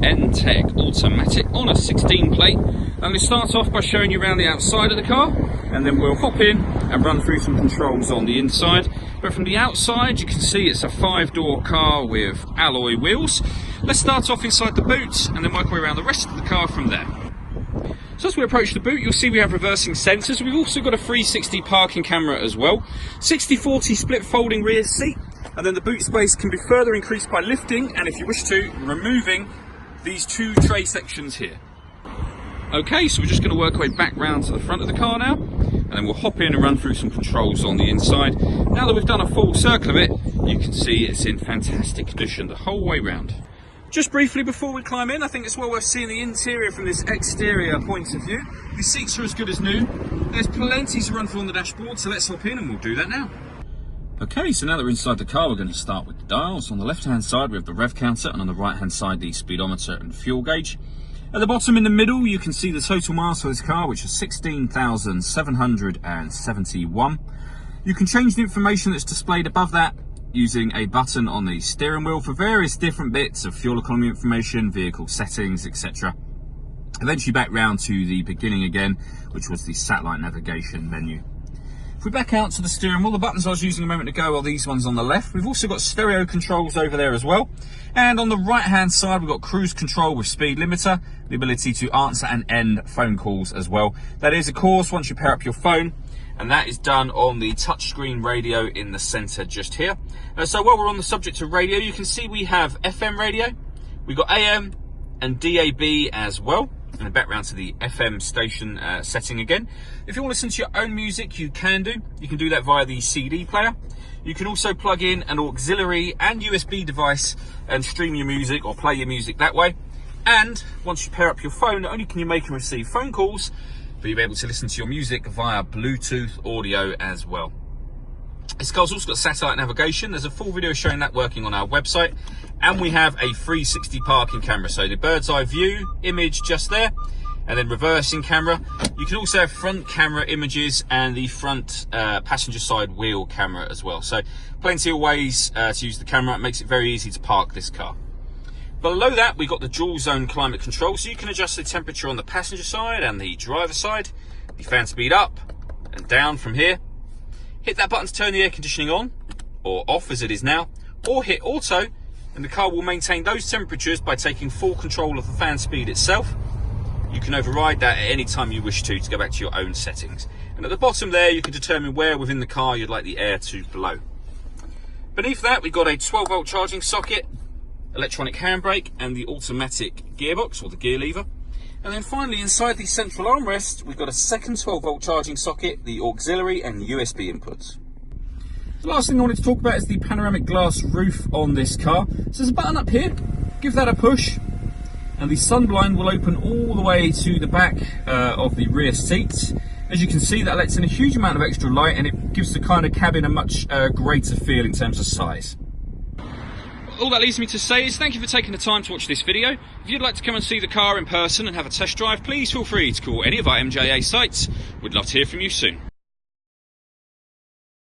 N-Tech automatic on a 16 plate. I'm going to start off by showing you around the outside of the car, and then we'll hop in and run through some controls on the inside. But from the outside, you can see it's a 5-door car with alloy wheels. Let's start off inside the boot and then work our way around the rest of the car from there. So as we approach the boot, you'll see we have reversing sensors. We've also got a 360 parking camera as well. 60/40 split folding rear seat, and then the boot space can be further increased by lifting, and if you wish to, removing these two tray sections here. Okay, so we're just going to work our way back round to the front of the car now, and then we'll hop in and run through some controls on the inside. Now that we've done a full circle of it, you can see it's in fantastic condition the whole way round. Just briefly before we climb in, I think it's well worth seeing the interior from this exterior point of view. The seats are as good as new. There's plenty to run through on the dashboard, so let's hop in and we'll do that now. Okay, so now that we're inside the car, we're going to start with the dials. On the left-hand side, we have the rev counter, and on the right-hand side, the speedometer and fuel gauge. At the bottom in the middle, you can see the total miles for this car, which is 16,771. You can change the information that's displayed above that using a button on the steering wheel for various different bits of fuel economy information, vehicle settings, etc. Eventually back round to the beginning again, which was the satellite navigation menu. If we back out to the steering wheel, the buttons I was using a moment ago are these ones on the left. We've also got stereo controls over there as well. And on the right hand side, we've got cruise control with speed limiter, the ability to answer and end phone calls as well. That is, of course, once you pair up your phone, and that is done on the touchscreen radio in the center just here. So while we're on the subject of radio, you can see we have FM radio, we've got AM and DAB as well. And then back round to the FM station setting again. If you want to listen to your own music, you can do. You can do that via the CD player. You can also plug in an auxiliary and USB device and stream your music or play your music that way. And once you pair up your phone, not only can you make and receive phone calls, but you'll be able to listen to your music via Bluetooth audio as well. This car's also got satellite navigation. There's a full video showing that working on our website. And we have a 360 parking camera, so the bird's eye view image just there, and then reversing camera. You can also have front camera images and the front passenger side wheel camera as well. So plenty of ways to use the camera. It makes it very easy to park this car. Below that, we've got the dual zone climate control, so you can adjust the temperature on the passenger side and the driver side. The fan speed up and down from here. Hit that button to turn the air conditioning on or off as it is now, or hit auto, and the car will maintain those temperatures by taking full control of the fan speed itself. You can override that at any time you wish to go back to your own settings. And at the bottom there, you can determine where within the car you'd like the air to blow. Beneath that, we've got a 12-volt charging socket, electronic handbrake, and the automatic gearbox or the gear lever. And then finally, inside the central armrest, we've got a second 12-volt charging socket, the auxiliary and USB inputs. The last thing I wanted to talk about is the panoramic glass roof on this car. So there's a button up here, give that a push, and the sunblind will open all the way to the back of the rear seats. As you can see, that lets in a huge amount of extra light, and it gives the kind of cabin a much greater feel in terms of size. All that leaves me to say is thank you for taking the time to watch this video. If you'd like to come and see the car in person and have a test drive, please feel free to call any of our MJA sites. We'd love to hear from you soon.